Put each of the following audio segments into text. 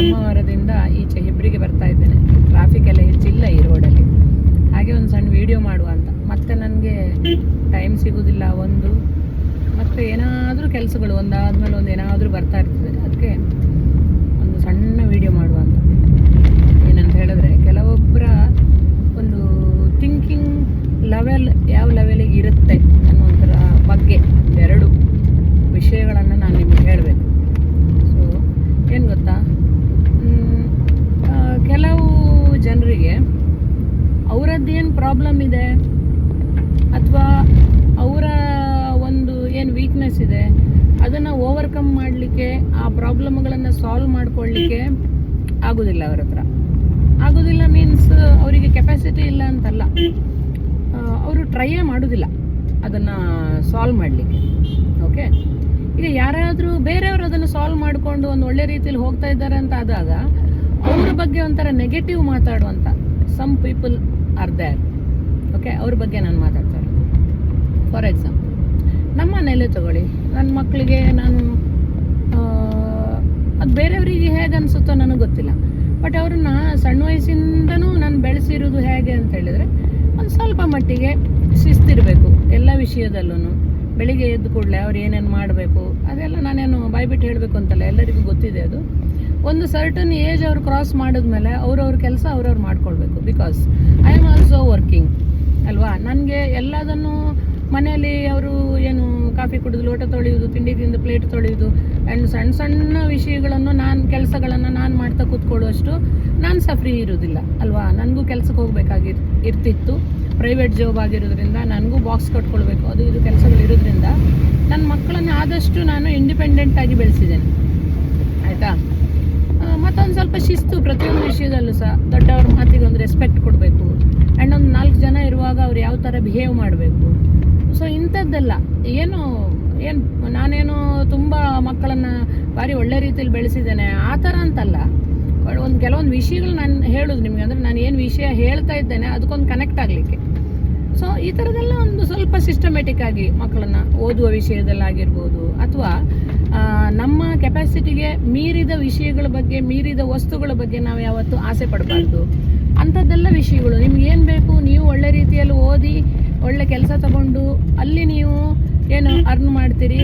ಬ್ರಹ್ಮಾವರದಿಂದ ಈಚೆ ಹೆಬ್ರಿಗೆ ಬರ್ತಾ ಇದ್ದೇನೆ. ಟ್ರಾಫಿಕ್ ಎಲ್ಲ ಹೆಚ್ಚಿಲ್ಲ ಈ ರೋಡಲ್ಲಿ. ಹಾಗೆ ಒಂದು ಸಣ್ಣ ವಿಡಿಯೋ ಮಾಡುವ ಅಂತ. ಮತ್ತೆ ನನಗೆ ಟೈಮ್ ಸಿಗೋದಿಲ್ಲ ಒಂದು, ಮತ್ತು ಏನಾದರೂ ಕೆಲಸಗಳು ಒಂದಾದ್ಮೇಲೆ ಒಂದು ಏನಾದರೂ ಬರ್ತಾ ಇರ್ತದೆ. ಅದಕ್ಕೆ ಒಂದು ಸಣ್ಣ ವಿಡಿಯೋ ಮಾಡುವ ಅಂತ. ಏನಂತ ಹೇಳಿದ್ರೆ, ಕೆಲವೊಬ್ಬರ ಒಂದು ಥಿಂಕಿಂಗ್ ಲೆವೆಲ್ ಯಾವ ಲೆವೆಲಿಗೆ ಇರುತ್ತೆ ಅನ್ನೋದ್ರ ಬಗ್ಗೆ ಎರಡು ವಿಷಯಗಳನ್ನು ನಾನು ನಿಮಗೆ ಹೇಳಬೇಕು. ಸೊ ಏನು ಗೊತ್ತಾ, ಕೆಲವು ಜನರಿಗೆ ಅವರದ್ದೇನು ಪ್ರಾಬ್ಲಮ್ ಇದೆ ಅಥವಾ ಅವರ ಒಂದು ಏನು ವೀಕ್ನೆಸ್ ಇದೆ ಅದನ್ನು ಓವರ್ಕಮ್ ಮಾಡಲಿಕ್ಕೆ, ಆ ಪ್ರಾಬ್ಲಮ್ಗಳನ್ನು ಸಾಲ್ವ್ ಮಾಡ್ಕೊಳ್ಳಿಕ್ಕೆ ಆಗೋದಿಲ್ಲ. ಅವ್ರ ಹತ್ರ ಆಗೋದಿಲ್ಲ ಮೀನ್ಸ್ ಅವರಿಗೆ ಕೆಪಾಸಿಟಿ ಇಲ್ಲ ಅಂತಲ್ಲ, ಅವರು ಟ್ರೈಯೇ ಮಾಡೋದಿಲ್ಲ ಅದನ್ನು ಸಾಲ್ವ್ ಮಾಡಲಿಕ್ಕೆ. ಓಕೆ, ಈಗ ಯಾರಾದರೂ ಬೇರೆಯವರು ಅದನ್ನು ಸಾಲ್ವ್ ಮಾಡಿಕೊಂಡು ಒಂದು ಒಳ್ಳೆ ರೀತಿಯಲ್ಲಿ ಹೋಗ್ತಾ ಇದ್ದಾರೆ ಅಂತ ಆದಾಗ ಅವ್ರ ಬಗ್ಗೆ ಒಂಥರ ನೆಗೆಟಿವ್ ಮಾತಾಡುವಂಥ some people are there. Okay, ಅವ್ರ ಬಗ್ಗೆ ನಾನು ಮಾತಾಡ್ತಾರೆ. ಫಾರ್ ಎಕ್ಸಾಂಪಲ್, ನಮ್ಮ ಮನೇಲೆ ತಗೊಳ್ಳಿ, ನನ್ನ ಮಕ್ಕಳಿಗೆ ನಾನು ಅದು ಬೇರೆಯವರಿಗೆ ಹೇಗೆ ಅನಿಸುತ್ತೋ ನನಗೆ ಗೊತ್ತಿಲ್ಲ, ಬಟ್ ಅವ್ರನ್ನ ಸಣ್ಣ ವಯಸ್ಸಿಂದನೂ ನಾನು ಬೆಳೆಸಿರೋದು ಹೇಗೆ ಅಂತ ಹೇಳಿದರೆ, ಒಂದು ಸ್ವಲ್ಪ ಮಟ್ಟಿಗೆ ಶಿಸ್ತಿರಬೇಕು ಎಲ್ಲ ವಿಷಯದಲ್ಲೂ. ಬೆಳಿಗ್ಗೆ ಎದ್ದು ಕೂಡಲೇ ಅವ್ರು ಏನೇನು ಮಾಡಬೇಕು ಅದೆಲ್ಲ ನಾನೇನು ಬಾಯ್ಬಿಟ್ಟು ಹೇಳಬೇಕು ಅಂತಲ್ಲ, ಎಲ್ಲರಿಗೂ ಗೊತ್ತಿದೆ ಅದು. ಒಂದು ಸರ್ಟನ್ ಏಜ್ ಅವ್ರು ಕ್ರಾಸ್ ಮಾಡಿದ್ಮೇಲೆ ಅವ್ರವ್ರ ಕೆಲಸ ಅವ್ರವ್ರು ಮಾಡ್ಕೊಳ್ಬೇಕು. Because I am also working ಅಲ್ವಾ. ನನಗೆ ಎಲ್ಲದನ್ನು ಮನೆಯಲ್ಲಿ ಅವರು ಏನು ಕಾಫಿ ಕುಡಿದು ಲೋಟ ತೊಳೆಯೋದು, ತಿಂಡಿ ತಿಂದು ಪ್ಲೇಟ್ ತೊಳೆಯೋದು ಆ್ಯಂಡ್ ಸಣ್ಣ ಸಣ್ಣ ವಿಷಯಗಳನ್ನು ಕೆಲಸಗಳನ್ನು ನಾನು ಮಾಡ್ತಾ ಕೂತ್ಕೊಳ್ಳುವಷ್ಟು ನಾನು ಸಫ್ರಿ ಇರೋದಿಲ್ಲ ಅಲ್ವಾ. ನನಗೂ ಕೆಲಸಕ್ಕೆ ಇರ್ತಿತ್ತು. ಪ್ರೈವೇಟ್ ಜಾಬ್ ಆಗಿರೋದ್ರಿಂದ ನನಗೂ ಬಾಕ್ಸ್ ಕಟ್ಕೊಳ್ಬೇಕು, ಅದು ಇದು ಕೆಲಸಗಳಿರೋದ್ರಿಂದ ನನ್ನ ಮಕ್ಕಳನ್ನು ಆದಷ್ಟು ನಾನು ಇಂಡಿಪೆಂಡೆಂಟಾಗಿ ಬೆಳೆಸಿದ್ದೇನೆ. ಆಯಿತಾ. ಮತ್ತೊಂದು ಸ್ವಲ್ಪ ಶಿಸ್ತು ಪ್ರತಿಯೊಂದು ವಿಷಯದಲ್ಲೂ ಸಹ. ದೊಡ್ಡವ್ರ ಮಾತಿಗೆ ಒಂದು ರೆಸ್ಪೆಕ್ಟ್ ಕೊಡಬೇಕು ಆ್ಯಂಡ್ ಒಂದು 4 ಜನ ಇರುವಾಗ ಅವ್ರು ಯಾವ ಥರ ಬಿಹೇವ್ ಮಾಡಬೇಕು. ಸೊ ಇಂಥದ್ದೆಲ್ಲ ಏನು ನಾನೇನು ತುಂಬ ಮಕ್ಕಳನ್ನು ಭಾರಿ ಒಳ್ಳೆ ರೀತಿಯಲ್ಲಿ ಬೆಳೆಸಿದ್ದೇನೆ ಆ ಥರ ಅಂತಲ್ಲ. ಕೆಲವೊಂದು ವಿಷಯಗಳು ನಾನು ಹೇಳೋದು ನಿಮಗೆ, ಅಂದರೆ ನಾನು ಏನು ವಿಷಯ ಹೇಳ್ತಾ ಇದ್ದೇನೆ ಅದಕ್ಕೊಂದು ಕನೆಕ್ಟ್ ಆಗಲಿಕ್ಕೆ. ಸೊ ಈ ಥರದೆಲ್ಲ ಒಂದು ಸ್ವಲ್ಪ ಸಿಸ್ಟಮೆಟಿಕ್ ಆಗಿ ಮಕ್ಕಳನ್ನು ಓದುವ ವಿಷಯದಲ್ಲಾಗಿರ್ಬೋದು, ಅಥವಾ ನಮ್ಮ ಕೆಪಾಸಿಟಿಗೆ ಮೀರಿದ ವಿಷಯಗಳ ಬಗ್ಗೆ, ಮೀರಿದ ವಸ್ತುಗಳ ಬಗ್ಗೆ ನಾವು ಯಾವತ್ತೂ ಆಸೆ ಪಡಬಾರ್ದು. ಅಂಥದ್ದೆಲ್ಲ ವಿಷಯಗಳು ನಿಮ್ಗೆ ಏನು ಬೇಕು, ನೀವು ಒಳ್ಳೆ ರೀತಿಯಲ್ಲಿ ಓದಿ ಒಳ್ಳೆ ಕೆಲಸ ತಗೊಂಡು ಅಲ್ಲಿ ನೀವು ಏನು ಅರ್ನ್ ಮಾಡ್ತೀರಿ,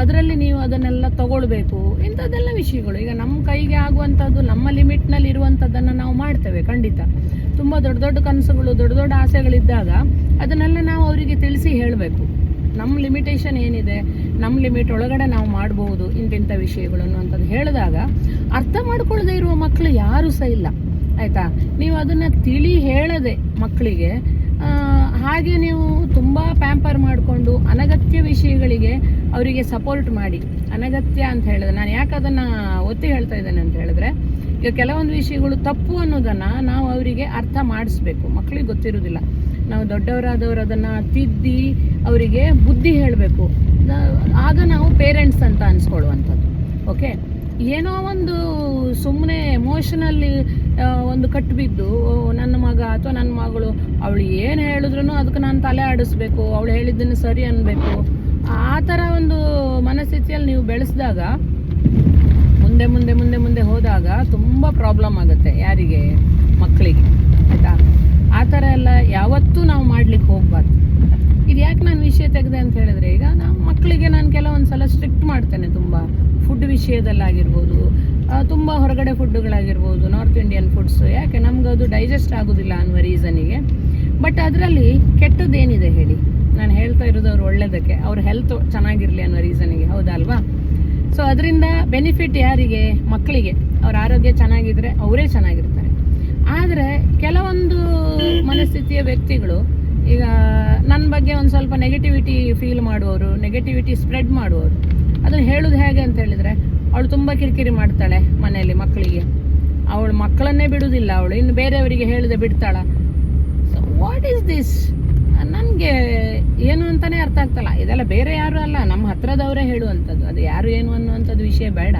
ಅದರಲ್ಲಿ ನೀವು ಅದನ್ನೆಲ್ಲ ತಗೊಳ್ಬೇಕು. ಇಂಥದ್ದೆಲ್ಲ ವಿಷಯಗಳು ಈಗ ನಮ್ಮ ಕೈಗೆ ಆಗುವಂಥದ್ದು, ನಮ್ಮ ಲಿಮಿಟ್ನಲ್ಲಿ ಇರುವಂಥದ್ದನ್ನು ನಾವು ಮಾಡ್ತೇವೆ ಖಂಡಿತ. ತುಂಬ ದೊಡ್ಡ ದೊಡ್ಡ ಕನಸುಗಳು, ದೊಡ್ಡ ದೊಡ್ಡ ಆಸೆಗಳಿದ್ದಾಗ ಅದನ್ನೆಲ್ಲ ನಾವು ಅವರಿಗೆ ತಿಳಿಸಿ ಹೇಳಬೇಕು. ನಮ್ಮ ಲಿಮಿಟೇಷನ್ ಏನಿದೆ, ನಮ್ಮ ಲಿಮಿಟ್ ಒಳಗಡೆ ನಾವು ಮಾಡ್ಬೋದು ಇಂತಿಂಥ ವಿಷಯಗಳನ್ನು ಅಂತದ್ದು ಹೇಳಿದಾಗ ಅರ್ಥ ಮಾಡ್ಕೊಳ್ಳದೆ ಇರುವ ಮಕ್ಕಳು ಯಾರೂ ಸಹ ಇಲ್ಲ. ಆಯಿತಾ. ನೀವು ಅದನ್ನು ತಿಳಿ ಹೇಳದೆ ಮಕ್ಕಳಿಗೆ ಹಾಗೆ ನೀವು ತುಂಬ ಪ್ಯಾಂಪರ್ ಮಾಡಿಕೊಂಡು ಅನಗತ್ಯ ವಿಷಯಗಳಿಗೆ ಅವರಿಗೆ ಸಪೋರ್ಟ್ ಮಾಡಿ, ಅನಗತ್ಯ ಅಂತ ಹೇಳಿದ್ರೆ ನಾನು ಯಾಕೆ ಅದನ್ನು ಒತ್ತಿ ಹೇಳ್ತಾ ಇದ್ದೇನೆ ಅಂತ ಹೇಳಿದ್ರೆ, ಈಗ ಕೆಲವೊಂದು ವಿಷಯಗಳು ತಪ್ಪು ಅನ್ನೋದನ್ನು ನಾವು ಅವರಿಗೆ ಅರ್ಥ ಮಾಡಿಸ್ಬೇಕು. ಮಕ್ಕಳಿಗೆ ಗೊತ್ತಿರೋದಿಲ್ಲ. ನಾವು ದೊಡ್ಡವರಾದವರು ಅದನ್ನು ತಿದ್ದಿ ಅವರಿಗೆ ಬುದ್ಧಿ ಹೇಳಬೇಕು. ಆಗ ನಾವು ಪೇರೆಂಟ್ಸ್ ಅಂತ ಅನ್ಸ್ಕೊಳ್ಳುವಂಥದ್ದು. ಓಕೆ, ಏನೋ ಒಂದು ಸುಮ್ಮನೆ ಎಮೋಷನಲ್ಲಿ ಒಂದು ಕಟ್ಟಿಬಿದ್ದು ನನ್ನ ಮಗ ಅಥವಾ ನನ್ನ ಮಗಳು ಅವಳು ಏನು ಹೇಳಿದ್ರು ಅದಕ್ಕೆ ನಾನು ತಲೆ ಆಡಿಸ್ಬೇಕು, ಅವಳು ಹೇಳಿದ್ದನ್ನು ಸರಿ ಅನ್ನಬೇಕು, ಆ ಥರ ಒಂದು ಮನಸ್ಥಿತಿಯಲ್ಲಿ ನೀವು ಬೆಳೆಸಿದಾಗ ಮುಂದೆ ಮುಂದೆ ಮುಂದೆ ಮುಂದೆ ಹೋದಾಗ ತುಂಬ ಪ್ರಾಬ್ಲಮ್ ಆಗುತ್ತೆ. ಯಾರಿಗೆ? ಮಕ್ಕಳಿಗೆ. ಆಯಿತಾ. ಆ ಥರ ಎಲ್ಲ ಯಾವತ್ತೂ ನಾವು ಮಾಡ್ಲಿಕ್ಕೆ ಹೋಗ್ಬಾರ್ದು. ಇದು ಯಾಕೆ ನಾನು ವಿಷಯ ತೆಗೆದೆ ಅಂತ ಹೇಳಿದ್ರೆ, ಈಗ ನಮ್ಮ ಮಕ್ಕಳಿಗೆ ನಾನು ಕೆಲವೊಂದು ಸಲ ಸ್ಟ್ರಿಕ್ಟ್ ಮಾಡ್ತೇನೆ ತುಂಬ. ಫುಡ್ ವಿಷಯದಲ್ಲಾಗಿರ್ಬೋದು, ತುಂಬ ಹೊರಗಡೆ ಫುಡ್ಡುಗಳಾಗಿರ್ಬೋದು, ನಾರ್ತ್ ಇಂಡಿಯನ್ ಫುಡ್ಸ್. ಯಾಕೆ ನಮ್ಗೆ ಅದು ಡೈಜೆಸ್ಟ್ ಆಗೋದಿಲ್ಲ ಅನ್ನುವ ರೀಸನಿಗೆ. ಬಟ್ ಅದರಲ್ಲಿ ಕೆಟ್ಟದ್ದೇನಿದೆ ಹೇಳಿ? ನಾನು ಹೇಳ್ತಾ ಇರೋದು ಅವ್ರು ಒಳ್ಳೆಯದಕ್ಕೆ, ಅವ್ರ ಹೆಲ್ತ್ ಚೆನ್ನಾಗಿರಲಿ ಅನ್ನೋ ರೀಸನಿಗೆ, ಹೌದಾ ಅಲ್ವಾ? ಸೊ ಅದರಿಂದ ಬೆನಿಫಿಟ್ ಯಾರಿಗೆ? ಮಕ್ಕಳಿಗೆ. ಅವ್ರ ಆರೋಗ್ಯ ಚೆನ್ನಾಗಿದ್ರೆ ಅವರೇ ಚೆನ್ನಾಗಿರ್ತಾರೆ. ಆದರೆ ಕೆಲವೊಂದು ಮನಸ್ಥಿತಿಯ ವ್ಯಕ್ತಿಗಳು ಈಗ ನನ್ನ ಬಗ್ಗೆ ಒಂದು ಸ್ವಲ್ಪ ನೆಗೆಟಿವಿಟಿ ಫೀಲ್ ಮಾಡುವವರು, ನೆಗೆಟಿವಿಟಿ ಸ್ಪ್ರೆಡ್ ಮಾಡುವವರು, ಅದನ್ನು ಹೇಳೋದು ಹೇಗೆ ಅಂತ ಹೇಳಿದರೆ, ಅವಳು ತುಂಬ ಕಿರಿಕಿರಿ ಮಾಡ್ತಾಳೆ ಮನೆಯಲ್ಲಿ ಮಕ್ಕಳಿಗೆ, ಅವಳು ಮಕ್ಕಳನ್ನೇ ಬಿಡುವುದಿಲ್ಲ, ಅವಳು ಇನ್ನು ಬೇರೆಯವರಿಗೆ ಹೇಳಿದೆ ಬಿಡ್ತಾಳ. So what is this? ನನಗೆ ಏನು ಅಂತಲೇ ಅರ್ಥ ಆಗ್ತಲ್ಲ. ಇದೆಲ್ಲ ಬೇರೆ ಯಾರು ಅಲ್ಲ, ನಮ್ಮ ಹತ್ರದವರೇ ಹೇಳುವಂಥದ್ದು. ಅದು ಯಾರು ಏನು ಅನ್ನುವಂಥದ್ದು ವಿಷಯ ಬೇಡ.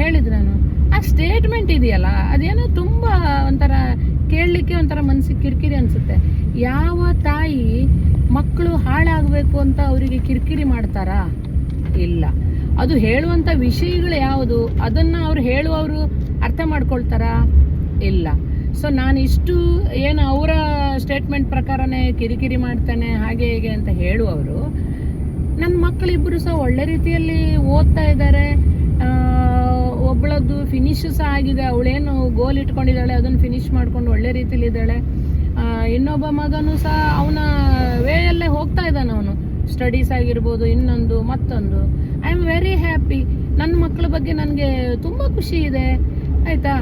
ಹೇಳಿದ್ರು ನಾನು ಆ ಸ್ಟೇಟ್ಮೆಂಟ್ ಇದೆಯಲ್ಲ, ಅದೇನೋ ತುಂಬ ಒಂಥರ ಕೇಳಲಿಕ್ಕೆ ಒಂಥರ ಮನಸ್ಸಿಗೆ ಕಿರಿಕಿರಿ ಅನಿಸುತ್ತೆ. ಯಾವ ತಾಯಿ ಮಕ್ಕಳು ಹಾಳಾಗಬೇಕು ಅಂತ ಅವರಿಗೆ ಕಿರಿಕಿರಿ ಮಾಡ್ತಾರಾ? ಇಲ್ಲ. ಅದು ಹೇಳುವಂಥ ವಿಷಯಗಳು ಯಾವುದು, ಅದನ್ನು ಅವ್ರು ಹೇಳುವವರು ಅರ್ಥ ಮಾಡ್ಕೊಳ್ತಾರಾ? ಇಲ್ಲ. ಸೊ ನಾನು ಇಷ್ಟು ಏನು ಅವರ ಸ್ಟೇಟ್ಮೆಂಟ್ ಪ್ರಕಾರನೇ ಕಿರಿಕಿರಿ ಮಾಡ್ತಾನೆ ಹಾಗೆ ಹೀಗೆ ಅಂತ ಹೇಳುವವರು, ನನ್ನ ಮಕ್ಕಳಿಬ್ಬರು ಸಹ ಒಳ್ಳೆ ರೀತಿಯಲ್ಲಿ ಓದ್ತಾ ಇದ್ದಾರೆ. ಒಬ್ಬಳದ್ದು ಫಿನಿಶ್ ಸಹ ಆಗಿದೆ, ಅವಳೇನು ಗೋಲ್ ಇಟ್ಕೊಂಡಿದ್ದಾಳೆ ಅದನ್ನು ಫಿನಿಶ್ ಮಾಡ್ಕೊಂಡು ಒಳ್ಳೆ ರೀತಿಲಿ ಇದ್ದಾಳೆ. ಇನ್ನೊಬ್ಬ ಮಗನೂ ಸಹ ಅವನ ವೇಯಲ್ಲೇ ಹೋಗ್ತಾ ಇದ್ದಾನೆ. ಅವನು ಸ್ಟಡೀಸ್ ಆಗಿರ್ಬೋದು, ಇನ್ನೊಂದು ಮತ್ತೊಂದು. I am very happy. ನನ್ನ ಮಕ್ಕಳ ಬಗ್ಗೆ ನನಗೆ ತುಂಬ ಖುಷಿ ಇದೆ, ಆಯಿತಾ.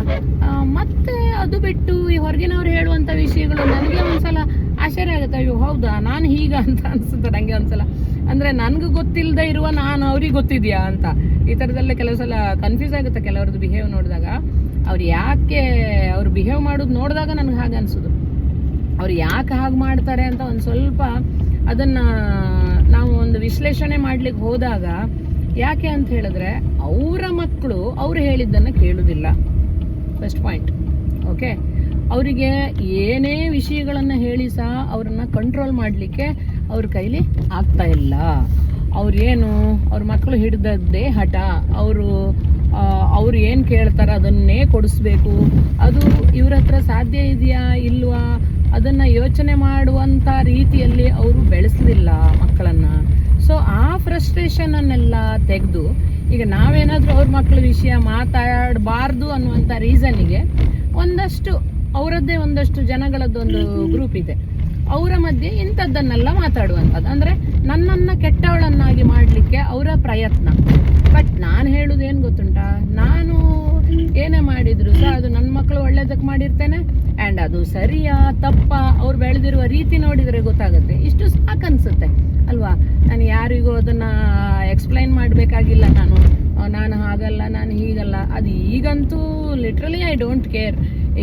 ಮತ್ತೆ ಅದು ಬಿಟ್ಟು ಈ ಹೊರಗಿನವ್ರು ಹೇಳುವಂಥ ವಿಷಯಗಳು ನನಗೆ ಒಂದ್ಸಲ ಆಶ್ಚರ್ಯ ಆಗುತ್ತೆ. ಅಯ್ಯೋ ಹೌದಾ, ನಾನು ಹೀಗ ಅಂತ ಅನಿಸುತ್ತೆ ನನಗೆ ಒಂದ್ಸಲ. ಅಂದರೆ ನನಗೆ ಗೊತ್ತಿಲ್ಲದೆ ಇರುವ ನಾನು ಅವ್ರಿಗೆ ಗೊತ್ತಿದೆಯಾ ಅಂತ ಈ ಥರದಲ್ಲೇ ಕೆಲವು ಸಲ ಕನ್ಫ್ಯೂಸ್ ಆಗುತ್ತೆ ಕೆಲವ್ರದ್ದು ಬಿಹೇವ್ ನೋಡಿದಾಗ. ಅವ್ರು ಬಿಹೇವ್ ಮಾಡೋದು ನೋಡಿದಾಗ ನನಗೆ ಹಾಗೆ ಅನಿಸೋದು. ಅವ್ರು ಯಾಕೆ ಹಾಗೆ ಮಾಡ್ತಾರೆ ಅಂತ ಒಂದು ಸ್ವಲ್ಪ ಅದನ್ನು ನಾವು ಒಂದು ವಿಶ್ಲೇಷಣೆ ಮಾಡ್ಲಿಕ್ಕೆ ಹೋದಾಗ, ಯಾಕೆ ಅಂತ ಹೇಳಿದ್ರೆ ಅವರ ಮಕ್ಕಳು ಅವ್ರು ಹೇಳಿದ್ದನ್ನು ಕೇಳೋದಿಲ್ಲ, ಫಸ್ಟ್ ಪಾಯಿಂಟ್. ಓಕೆ, ಅವರಿಗೆ ಏನೇ ವಿಷಯಗಳನ್ನು ಹೇಳಿ ಸಹ ಅವ್ರನ್ನ ಕಂಟ್ರೋಲ್ ಮಾಡಲಿಕ್ಕೆ ಅವ್ರ ಕೈಲಿ ಆಗ್ತಾ ಇಲ್ಲ. ಅವ್ರ ಮಕ್ಕಳು ಹಿಡಿದದ್ದೇ ಹಠ. ಅವ್ರು ಏನು ಕೇಳ್ತಾರೆ ಅದನ್ನೇ ಕೊಡಿಸ್ಬೇಕು. ಅದು ಇವ್ರ ಹತ್ರ ಸಾಧ್ಯ ಇದೆಯಾ ಇಲ್ವಾ ಅದನ್ನು ಯೋಚನೆ ಮಾಡುವಂಥ ರೀತಿಯಲ್ಲಿ ಅವರು ಬೆಳೆಸಲಿಲ್ಲ ಮಕ್ಕಳನ್ನು. ಸೊ ಆ ಫ್ರಸ್ಟ್ರೇಷನನ್ನೆಲ್ಲ ತೆಗೆದು ಈಗ ನಾವೇನಾದರೂ ಅವ್ರ ಮಕ್ಕಳ ವಿಷಯ ಮಾತಾಡಬಾರ್ದು ಅನ್ನುವಂಥ ರೀಸನ್ನಿಗೆ ಅವರದ್ದೇ ಒಂದಷ್ಟು ಜನಗಳದ್ದೊಂದು ಗ್ರೂಪ್ ಇದೆ, ಅವರ ಮಧ್ಯೆ ಇಂಥದ್ದನ್ನೆಲ್ಲ ಮಾತಾಡುವಂಥದ್ದು. ಅಂದರೆ ನನ್ನನ್ನು ಕೆಟ್ಟವಳನ್ನಾಗಿ ಮಾಡಲಿಕ್ಕೆ ಅವರ ಪ್ರಯತ್ನ. ಬಟ್ ನಾನು ಹೇಳೋದು ಏನು ಗೊತ್ತುಂಟಾ, ನಾನು ಏನೇ ಮಾಡಿದ್ರು ಸಹ ಅದು ನನ್ನ ಮಕ್ಕಳು ಒಳ್ಳೇದಕ್ಕೆ ಮಾಡಿರ್ತೇನೆ. ಆ್ಯಂಡ್ ಅದು ಸರಿಯಾ ತಪ್ಪಾ ಅವ್ರು ಬೆಳೆದಿರುವ ರೀತಿ ನೋಡಿದರೆ ಗೊತ್ತಾಗುತ್ತೆ. ಇಷ್ಟು ಸಾಕನ್ಸುತ್ತೆ ಅಲ್ವಾ. ನಾನು ಯಾರಿಗೂ ಅದನ್ನು ಎಕ್ಸ್ಪ್ಲೈನ್ ಮಾಡಬೇಕಾಗಿಲ್ಲ. ನಾನು ಹಾಗಲ್ಲ, ನಾನು ಹೀಗಲ್ಲ. ಅದು ಈಗಂತೂ ಲಿಟ್ರಲಿ ಐ ಡೋಂಟ್ ಕೇರ್.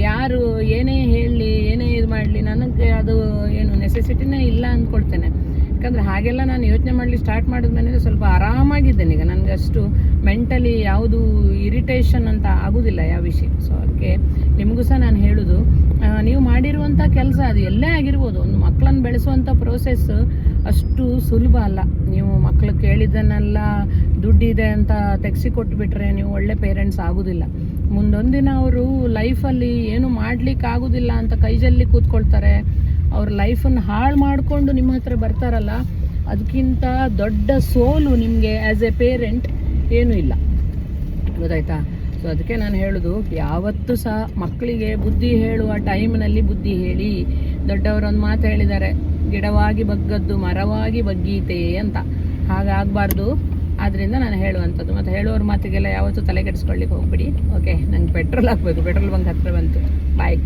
ಯಾರು ಏನೇ ಹೇಳಲಿ, ಏನೇ ಇದು ಮಾಡಲಿ, ನನಗೆ ಅದು ಏನು ನೆಸೆಸಿಟಿನೇ ಇಲ್ಲ ಅಂದ್ಕೊಳ್ತೇನೆ. ಯಾಕಂದರೆ ಹಾಗೆಲ್ಲ ನಾನು ಯೋಚನೆ ಮಾಡಲಿ ಸ್ಟಾರ್ಟ್ ಮಾಡಿದ್ಮೇಲೆ ಸ್ವಲ್ಪ ಆರಾಮಾಗಿದ್ದೇನೆ. ಈಗ ನನಗೆ ಅಷ್ಟು ಮೆಂಟಲಿ ಯಾವುದು ಇರಿಟೇಷನ್ ಅಂತ ಆಗೋದಿಲ್ಲ ಯಾವ ವಿಷಯ. ಸೊ ಅದಕ್ಕೆ ನಿಮಗೂ ಸಹ ನಾನು ಹೇಳೋದು, ನೀವು ಮಾಡಿರುವಂಥ ಕೆಲಸ ಅದು ಎಲ್ಲೇ ಆಗಿರ್ಬೋದು, ಒಂದು ಮಕ್ಕಳನ್ನು ಬೆಳೆಸುವಂಥ ಪ್ರೋಸೆಸ್ ಅಷ್ಟು ಸುಲಭ ಅಲ್ಲ. ನೀವು ಮಕ್ಕಳು ಕೇಳಿದ್ದನ್ನೆಲ್ಲ ದುಡ್ಡಿದೆ ಅಂತ ತೆಗೆಸಿ ಕೊಟ್ಬಿಟ್ರೆ ನೀವು ಒಳ್ಳೆ ಪೇರೆಂಟ್ಸ್ ಆಗೋದಿಲ್ಲ. ಮುಂದೊಂದಿನ ಅವರು ಲೈಫಲ್ಲಿ ಏನು ಮಾಡ್ಲಿಕ್ಕೆ ಆಗೋದಿಲ್ಲ ಅಂತ ಕೈಜಲ್ಲಿ ಕೂತ್ಕೊಳ್ತಾರೆ. ಅವ್ರ ಲೈಫನ್ನು ಹಾಳು ಮಾಡಿಕೊಂಡು ನಿಮ್ಮ ಹತ್ರ ಬರ್ತಾರಲ್ಲ, ಅದಕ್ಕಿಂತ ದೊಡ್ಡ ಸೋಲು ನಿಮಗೆ ಆ್ಯಸ್ ಎ ಪೇರೆಂಟ್ ಏನೂ ಇಲ್ಲ, ಗೊತ್ತಾಯ್ತಾ. ಸೊ ಅದಕ್ಕೆ ನಾನು ಹೇಳೋದು, ಯಾವತ್ತೂ ಸಹ ಮಕ್ಕಳಿಗೆ ಬುದ್ಧಿ ಹೇಳುವ ಟೈಮ್ನಲ್ಲಿ ಬುದ್ಧಿ ಹೇಳಿ. ದೊಡ್ಡವರೊಂದು ಮಾತು ಹೇಳಿದ್ದಾರೆ, ಗಿಡವಾಗಿ ಬಗ್ಗದ್ದು ಮರವಾಗಿ ಬಗ್ಗೀತೆ ಅಂತ. ಹಾಗಾಗಬಾರ್ದು. ಆದ್ದರಿಂದ ನಾನು ಹೇಳುವಂಥದ್ದು. ಮತ್ತು ಹೇಳುವವ್ರ ಮಾತಿಗೆಲ್ಲ ಯಾವತ್ತೂ ತಲೆ ಕೆಡಿಸ್ಕೊಳ್ಳಿಕ್ಕೆ ಹೋಗ್ಬಿಡಿ. ಓಕೆ, ನಂಗೆ ಪೆಟ್ರೋಲ್ ಹಾಕಬೇಕು, ಪೆಟ್ರೋಲ್ ಬಂಕ್ ಹತ್ತಿರ ಬಂತು. ಬಾಯ್.